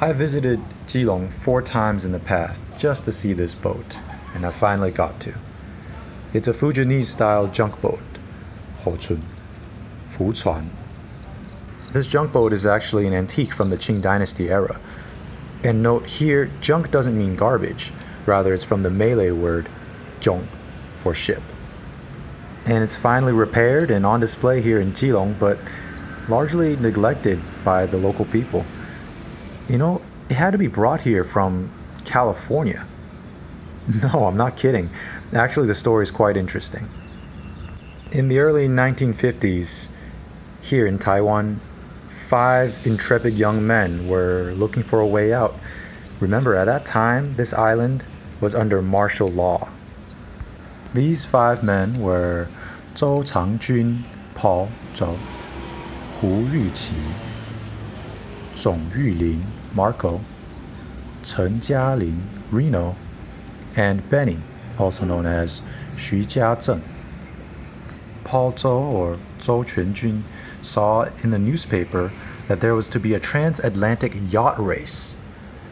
I visited Geelong 4 times in the past just to see this boat, and I finally got to. It's a Fujianese-style junk boat, 火船, 浮船. This junk boat is actually an antique from the Qing Dynasty era. And note here, junk doesn't mean garbage, rather it's from the Malay word jong for ship. And it's finally repaired and on display here in Geelong, but largely neglected by the local people. You know, it had to be brought here from California. No, I'm not kidding. Actually, the story is quite interesting. In the early 1950s, here in Taiwan, 5 intrepid young men were looking for a way out. Remember, at that time, this island was under martial law. These 5 men were Zhou Changjun, Paul Zhou, Hu Yuqi, Zhong Yulin, Marco, Chen Jialin, Reno, and Benny, also known as Xu Jiazheng. Paul Zhou, or Zhou Quanjun, saw in the newspaper that there was to be a transatlantic yacht race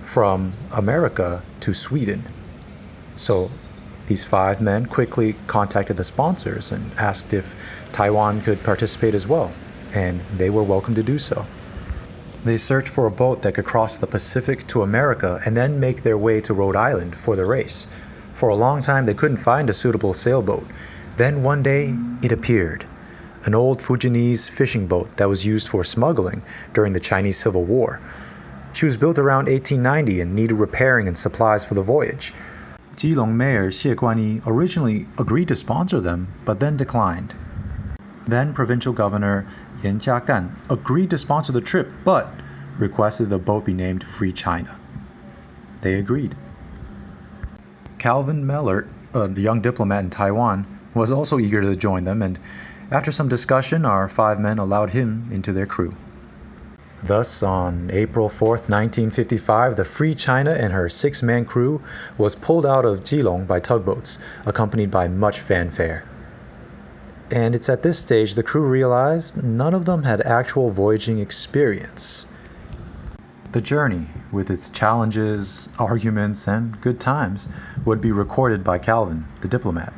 from America to Sweden. So these 5 men quickly contacted the sponsors and asked if Taiwan could participate as well, and they were welcome to do so. They searched for a boat that could cross the Pacific to America and then make their way to Rhode Island for the race. For a long time, they couldn't find a suitable sailboat. Then one day, it appeared. An old Fujianese fishing boat that was used for smuggling during the Chinese Civil War. She was built around 1890 and needed repairing and supplies for the voyage. Geelong Mayor Xie Guanyi originally agreed to sponsor them, but then declined. Then Provincial Governor Yan Jiagan agreed to sponsor the trip, but requested the boat be named Free China. They agreed. Calvin Mellert, a young diplomat in Taiwan, was also eager to join them, and after some discussion, our 5 men allowed him into their crew. Thus, on April 4th, 1955, the Free China and her 6-man crew was pulled out of Geelong by tugboats, accompanied by much fanfare. And it's at this stage the crew realized none of them had actual voyaging experience. The journey, with its challenges, arguments, and good times, would be recorded by Calvin, the diplomat.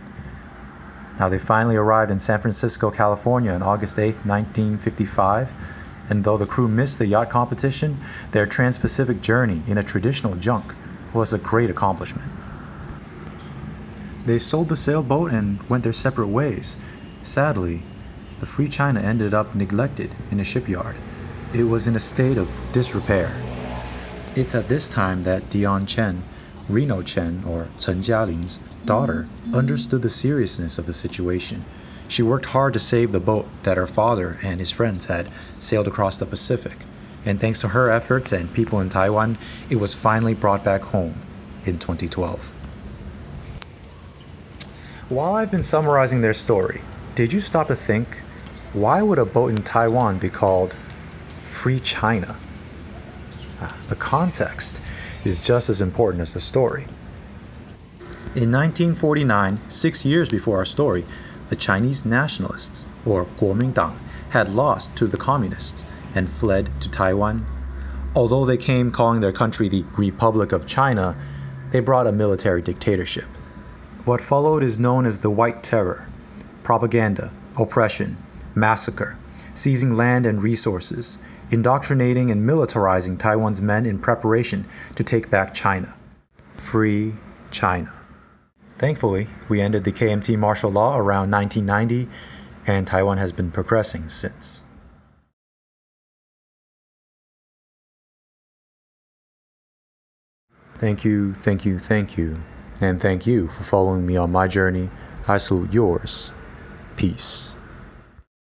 Now, they finally arrived in San Francisco, California on August 8, 1955, and though the crew missed the yacht competition, their trans-Pacific journey in a traditional junk was a great accomplishment. They sold the sailboat and went their separate ways. Sadly, the Free China ended up neglected in a shipyard. It was in a state of disrepair. It's at this time that Dion Chen, Reno Chen, or Chen Jialin's daughter, understood the seriousness of the situation. She worked hard to save the boat that her father and his friends had sailed across the Pacific. And thanks to her efforts and people in Taiwan, it was finally brought back home in 2012. While I've been summarizing their story, did you stop to think, why would a boat in Taiwan be called Free China? The context is just as important as the story. In 1949, 6 years before our story, the Chinese nationalists, or Kuomintang, had lost to the communists and fled to Taiwan. Although they came calling their country the Republic of China, they brought a military dictatorship. What followed is known as the White Terror. Propaganda, oppression, massacre, seizing land and resources, indoctrinating and militarizing Taiwan's men in preparation to take back China. Free China. Thankfully, we ended the KMT martial law around 1990, and Taiwan has been progressing since. Thank you, thank you, thank you, and thank you for following me on my journey. I salute yours. Peace.